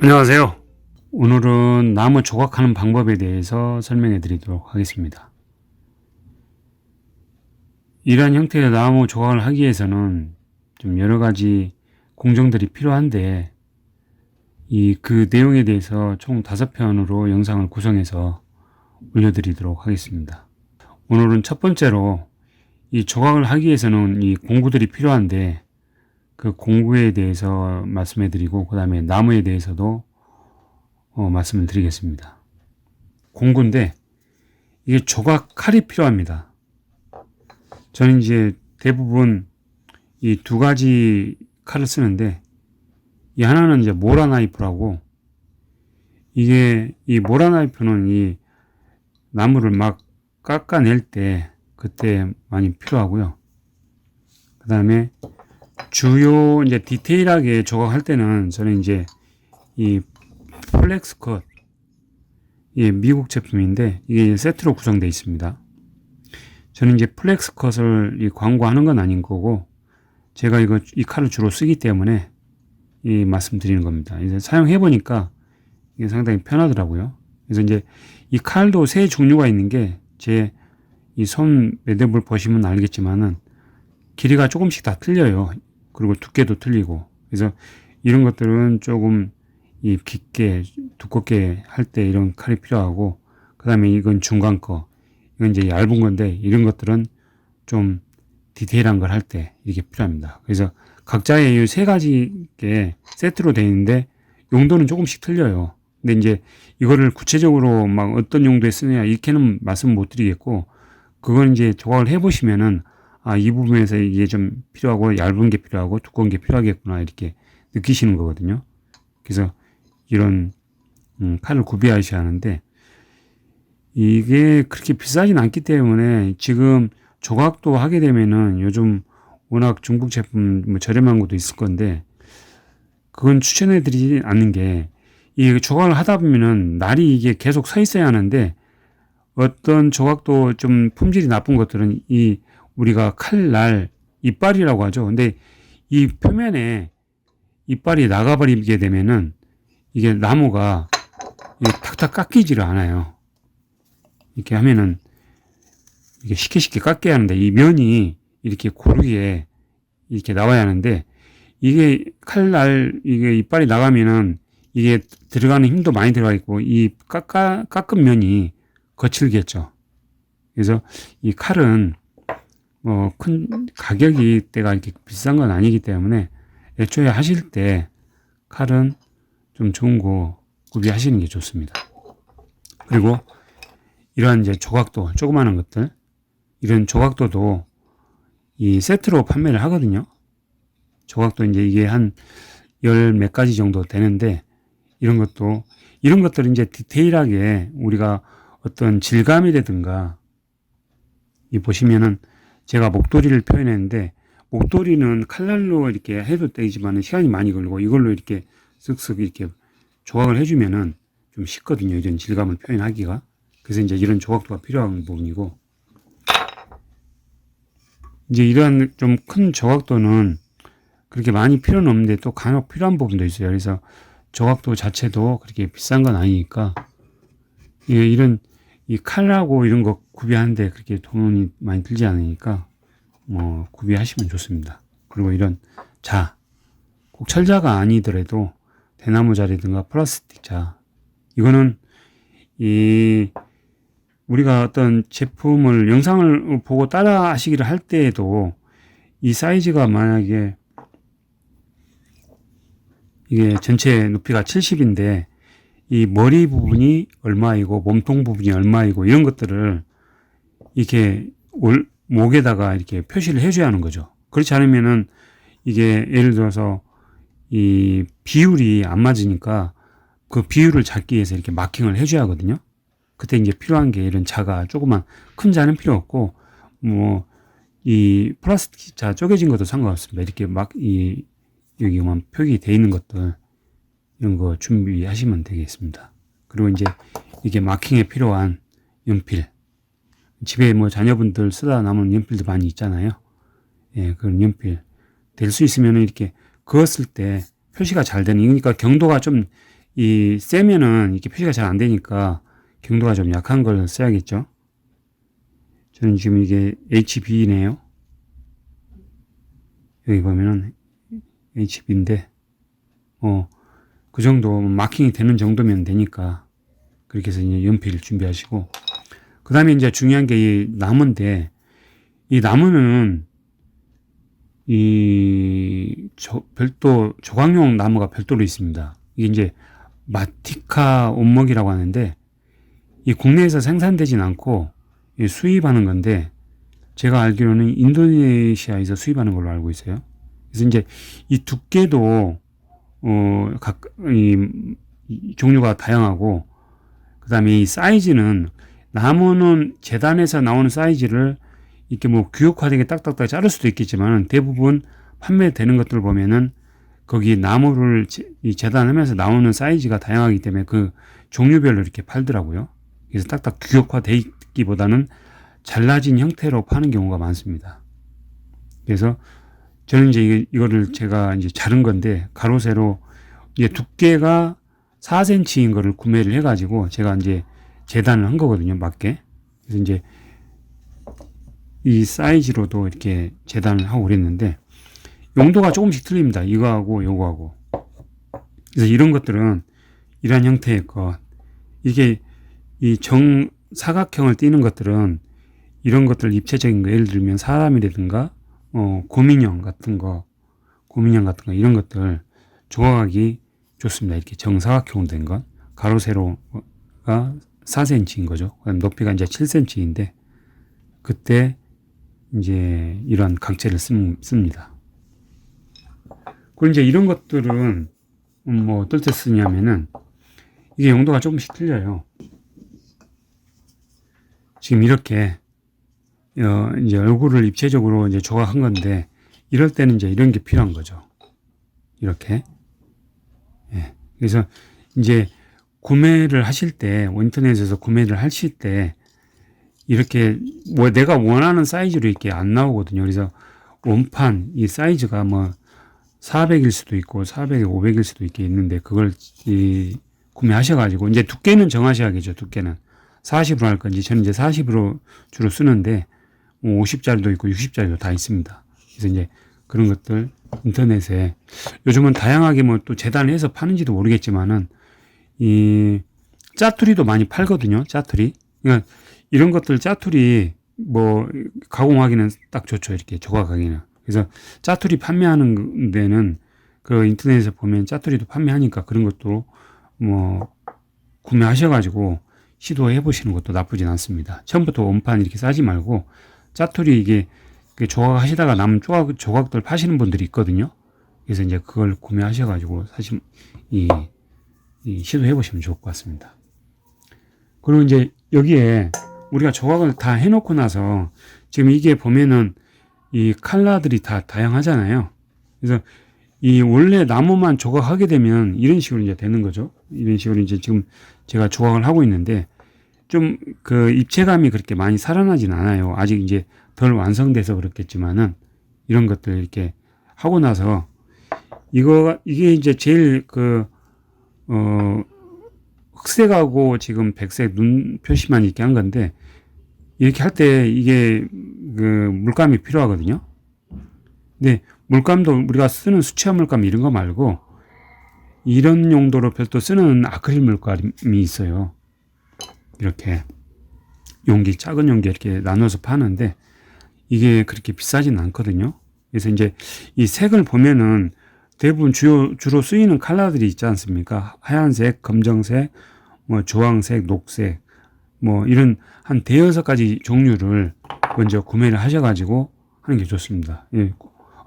안녕하세요. 오늘은 나무 조각하는 방법에 대해서 설명해 드리도록 하겠습니다. 이러한 형태의 나무 조각을 하기 위해서는 좀 여러 가지 공정들이 필요한데 그 내용에 대해서 총 5편으로 영상을 구성해서 올려드리도록 하겠습니다. 오늘은 첫 번째로 이 조각을 하기 위해서는 이 공구들이 필요한데 그 공구에 대해서 말씀해 드리고 그 다음에 나무에 대해서도 말씀을 드리겠습니다. 공구인데 이게 조각 칼이 필요합니다. 저는 이제 대부분 이 두 가지 칼을 쓰는데 이 하나는 이제 모라 나이프라고 이게 이 모라 나이프는 이 나무를 막 깎아낼 때 그때 많이 필요하고요. 그 다음에 주요 이제 디테일하게 조각할 때는 저는 이제 이 플렉스 컷, 이게 미국 제품인데 이게 세트로 구성되어 있습니다. 저는 이제 플렉스 컷을 광고하는 건 아닌 거고 제가 이 칼을 주로 쓰기 때문에 이 말씀드리는 겁니다. 이제 사용해 보니까 이게 상당히 편하더라고요. 그래서 이제 이 칼도 세 종류가 있는 게 제 이 손 매듭을 보시면 알겠지만은 길이가 조금씩 다 틀려요. 그리고 두께도 틀리고. 그래서 이런 것들은 조금 이 깊게 두껍게 할 때 이런 칼이 필요하고, 그 다음에 이건 중간 거, 이건 이제 얇은 건데 이런 것들은 좀 디테일한 걸 할 때 이렇게 필요합니다. 그래서 각자의 이 세 가지 게 세트로 되어 있는데 용도는 조금씩 틀려요. 근데 이제 이거를 구체적으로 막 어떤 용도에 쓰느냐 이렇게는 말씀 못 드리겠고, 그건 이제 조각을 해보시면은 이 부분에서 이게 좀 필요하고 얇은 게 필요하고 두꺼운 게 필요하겠구나 이렇게 느끼시는 거거든요. 그래서 이런 칼을 구비하셔야 하는데 이게 그렇게 비싸진 않기 때문에 지금 조각도 하게 되면은 요즘 워낙 중국 제품 뭐 저렴한 것도 있을 건데 그건 추천해 드리지 않는 게 이 조각을 하다 보면은 날이 이게 계속 서 있어야 하는데 어떤 조각도 좀 품질이 나쁜 것들은 우리가 칼날 이빨이라고 하죠. 근데 이 표면에 이빨이 나가버리게 되면은 이게 나무가 탁탁 깎이지를 않아요. 이렇게 하면은 이게 쉽게 깎여야 하는데 이 면이 이렇게 고르게 이렇게 나와야 하는데 이게 이게 이빨이 나가면은 이게 들어가는 힘도 많이 들어가 있고 이 깎은 면이 거칠겠죠. 그래서 이 칼은 큰 가격이 때가 이렇게 비싼 건 아니기 때문에 애초에 하실 때 칼은 좀 좋은 거 구비하시는 게 좋습니다. 그리고 이러한 이제 조각도 조그마한 것들 이런 조각도도 이 세트로 판매를 하거든요. 조각도 이제 이게 한 열 몇 가지 정도 되는데 이런 것들은 이제 디테일하게 우리가 어떤 질감이라든가 보시면은 제가 목도리를 표현했는데 목도리는 칼날로 이렇게 해도 되지만 시간이 많이 걸리고 이걸로 이렇게 쓱쓱 이렇게 조각을 해주면은 좀 쉽거든요. 이런 질감을 표현하기가. 그래서 이제 이런 조각도가 필요한 부분이고 이제 이러한 좀 큰 조각도는 그렇게 많이 필요는 없는데 또 간혹 필요한 부분도 있어요. 그래서 조각도 자체도 그렇게 비싼 건 아니니까 이런 이 칼하고 이런 거 구비하는데 그렇게 돈이 많이 들지 않으니까 구비하시면 좋습니다. 그리고 이런 꼭 철자가 아니더라도 대나무 자리든가 플라스틱 이거는 우리가 어떤 제품을 영상을 보고 따라 하시기를 할 때에도 이 사이즈가 만약에 이게 전체 높이가 70인데 이 머리 부분이 얼마이고 몸통 부분이 얼마이고 이런 것들을 이렇게 목에다가 이렇게 표시를 해줘야 하는 거죠. 그렇지 않으면은 이게 예를 들어서 이 비율이 안 맞으니까 그 비율을 잡기 위해서 이렇게 마킹을 해줘야 하거든요. 그때 이제 필요한 게 이런 조그만 큰 자는 필요 없고 이 플라스틱 쪼개진 것도 상관없습니다. 이렇게 여기만 표기되어 있는 것들 이런 거 준비하시면 되겠습니다. 그리고 이제 이게 마킹에 필요한 연필 집에 자녀분들 쓰다 남은 연필도 많이 있잖아요. 예, 그런 연필 될 수 있으면 이렇게 그었을 때 표시가 잘 되는, 그러니까 경도가 좀 이 세면은 이렇게 표시가 잘 안 되니까 경도가 좀 약한 걸 써야겠죠. 저는 지금 이게 HB네요. 여기 보면은 HB인데, 그 정도 마킹이 되는 정도면 되니까 그렇게 해서 이제 연필 준비하시고, 그 다음에 이제 중요한 게 이 나무인데, 이 나무는 별도 조각용 나무가 별도로 있습니다. 이게 이제 마티카 원목이라고 하는데, 이 국내에서 생산되진 않고 수입하는 건데, 제가 알기로는 인도네시아에서 수입하는 걸로 알고 있어요. 그래서 이제 이 두께도 이 종류가 다양하고, 그 다음에 이 사이즈는, 나무는 재단에서 나오는 사이즈를 이렇게 뭐 규격화되게 딱딱딱 자를 수도 있겠지만, 대부분 판매되는 것들 보면은 거기 나무를 재단하면서 나오는 사이즈가 다양하기 때문에 그 종류별로 이렇게 팔더라고요. 그래서 딱딱 규격화되어 있기보다는 잘라진 형태로 파는 경우가 많습니다. 그래서 저는 이제 이거를 제가 이제 자른 건데, 가로 세로 이게 두께가 4cm인 거를 구매를 해가지고 제가 이제 재단을 한 거거든요, 맞게. 그래서 이제 이 사이즈로도 이렇게 재단을 하고 그랬는데, 용도가 조금씩 틀립니다. 이거하고 요거하고. 그래서 이런 것들은 이러한 형태의 것, 이게 이 정사각형을 띠는 것들은 이런 것들 입체적인 거, 예를 들면 사람이라든가 곰인형 같은 거 이런 것들 조각하기 좋습니다. 이렇게 정사각형으로 된 건. 가로 세로가 4cm인 거죠. 그다음 높이가 이제 7cm인데, 그때 이제 이러한 각재를 씁니다. 그리고 이제 이런 것들은 뭐 어떨 때 쓰냐면은, 이게 용도가 조금씩 틀려요. 지금 이렇게 이제 얼굴을 입체적으로 이제 조각한 건데, 이럴 때는 이제 이런 게 필요한 거죠. 이렇게. 예. 그래서 이제 구매를 하실 때, 인터넷에서 구매를 하실 때, 이렇게 뭐 내가 원하는 사이즈로 이렇게 안 나오거든요. 그래서 원판 이 사이즈가 뭐 400일 수도 있고 400에 500일 수도 있는데, 그걸 구매하셔가지고 이제 두께는 정하셔야겠죠. 두께는 40으로 할 건지, 저는 이제 40으로 주로 쓰는데, 뭐 50짜리도 있고 60짜리도 다 있습니다. 그래서 이제 그런 것들 인터넷에 요즘은 다양하게 뭐 또 재단을 해서 파는지도 모르겠지만은, 이 짜투리도 많이 팔거든요. 짜투리. 그러니까 이런 것들 짜투리 뭐 가공하기는 딱 좋죠. 이렇게 조각하기는. 그래서 짜투리 판매하는 데는 그 인터넷에서 보면 짜투리도 판매하니까 그런 것도 뭐 구매하셔가지고 시도해 보시는 것도 나쁘진 않습니다. 처음부터 원판 이렇게 싸지 말고, 짜투리 이게 조각하시다가 남은 조각들 파시는 분들이 있거든요. 그래서 이제 그걸 구매하셔가지고 사실 시도해 보시면 좋을 것 같습니다. 그리고 이제 여기에 우리가 조각을 다 해놓고 나서, 지금 이게 보면은 이 컬러들이 다 다양하잖아요. 그래서 이 원래 나무만 조각하게 되면 이런 식으로 이제 되는 거죠. 이런 식으로 이제 지금 제가 조각을 하고 있는데, 좀 그 입체감이 그렇게 많이 살아나진 않아요. 아직 이제 덜 완성돼서 그렇겠지만은, 이런 것들 이렇게 하고 나서 이게 이제 제일 흑색하고 지금 백색 눈 표시만 있게 한 건데, 이렇게 할 때 이게 물감이 필요하거든요. 근데 물감도 우리가 쓰는 수채화 물감 이런 거 말고, 이런 용도로 별도 쓰는 아크릴 물감이 있어요. 이렇게 작은 용기 이렇게 나눠서 파는데, 이게 그렇게 비싸진 않거든요. 그래서 이제 이 색을 보면은 대부분 주로 쓰이는 컬러들이 있지 않습니까? 하얀색, 검정색, 뭐 주황색, 녹색, 뭐 이런 한 대여섯 가지 종류를 먼저 구매를 하셔가지고 하는 게 좋습니다. 예,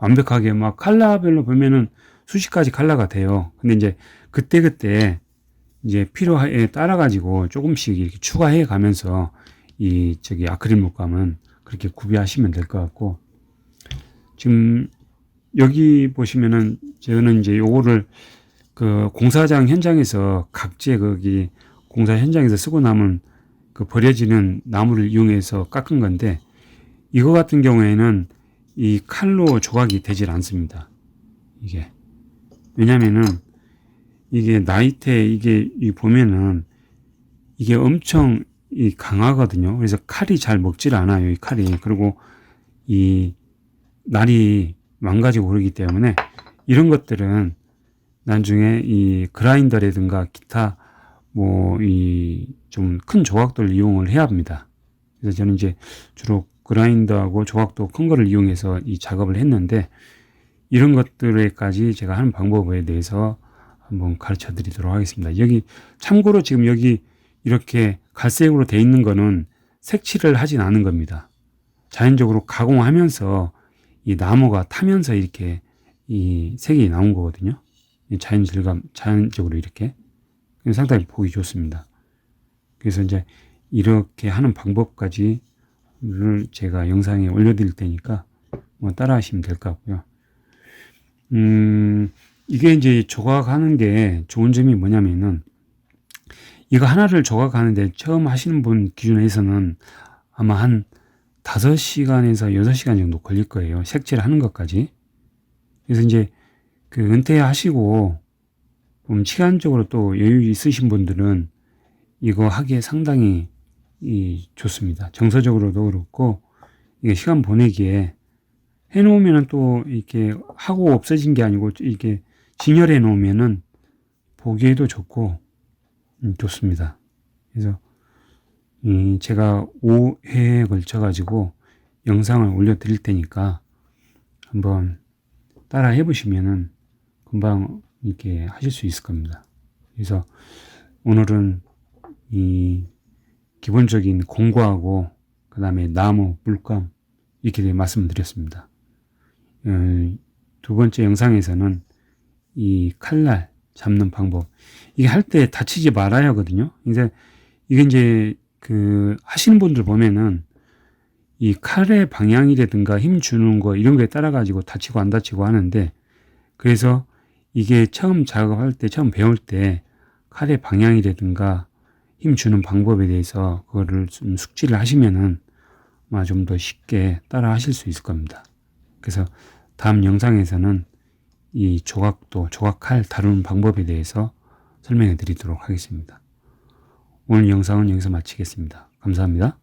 완벽하게 막 컬러별로 보면은 수십 가지 컬러가 돼요. 근데 이제 그때 이제 필요에 따라 가지고 조금씩 이렇게 추가해 가면서 아크릴 물감은 그렇게 구비하시면 될 것 같고, 지금 여기 보시면은 저는 이제 요거를 그 공사장 현장에서 각재 거기 공사 현장에서 쓰고 남은 그 버려지는 나무를 이용해서 깎은 건데, 이거 같은 경우에는 이 칼로 조각이 되질 않습니다. 이게 왜냐면은 이게 나이테 보면은 이게 엄청 강하거든요. 그래서 칼이 잘 먹질 않아요. 이 칼이. 그리고 이 날이 망가지고 그러기 때문에 이런 것들은 나중에 이 그라인더라든가 기타 좀 큰 조각들을 이용을 해야 합니다. 그래서 저는 이제 주로 그라인더하고 조각도 큰 거를 이용해서 이 작업을 했는데 이런 것들에까지 제가 하는 방법에 대해서 한번 가르쳐 드리도록 하겠습니다. 여기 참고로 지금 여기 이렇게 갈색으로 돼 있는 거는 색칠을 하진 않은 겁니다. 자연적으로 가공하면서 이 나무가 타면서 이렇게 이 색이 나온 거거든요. 자연적으로 이렇게. 상당히 보기 좋습니다. 그래서 이제 이렇게 하는 방법까지를 제가 영상에 올려드릴 테니까 따라 하시면 될 것 같고요. 이게 이제 조각하는 게 좋은 점이 뭐냐면은 이거 하나를 조각하는데 처음 하시는 분 기준에서는 아마 한 5시간에서 6시간 정도 걸릴 거예요. 색칠을 하는 것까지. 그래서 이제 그 은퇴하시고 좀 시간적으로 또 여유 있으신 분들은 이거 하기에 상당히 좋습니다. 정서적으로도 그렇고 이게 시간 보내기에 해놓으면은 또 이렇게 하고 없어진 게 아니고 이렇게 진열해 놓으면은 보기에도 좋고 좋습니다. 그래서 제가 5회에 걸쳐 가지고 영상을 올려 드릴 테니까 한번 따라 해보시면은 금방 이렇게 하실 수 있을 겁니다. 그래서 오늘은 이 기본적인 공구하고 그 다음에 나무, 물감 이렇게 말씀드렸습니다. 두 번째 영상에서는 이 칼날 잡는 방법, 이게 할 때 다치지 말아야 하거든요. 이게 이제 그 하시는 분들 보면은 이 칼의 방향이라든가 힘 주는 거 이런 거에 따라 가지고 다치고 안 다치고 하는데, 그래서 이게 처음 작업할 때, 처음 배울 때 칼의 방향이라든가 힘 주는 방법에 대해서 그거를 좀 숙지를 하시면은 아마 좀 더 쉽게 따라 하실 수 있을 겁니다. 그래서 다음 영상에서는 이 조각칼 다루는 방법에 대해서 설명해 드리도록 하겠습니다. 오늘 영상은 여기서 마치겠습니다. 감사합니다.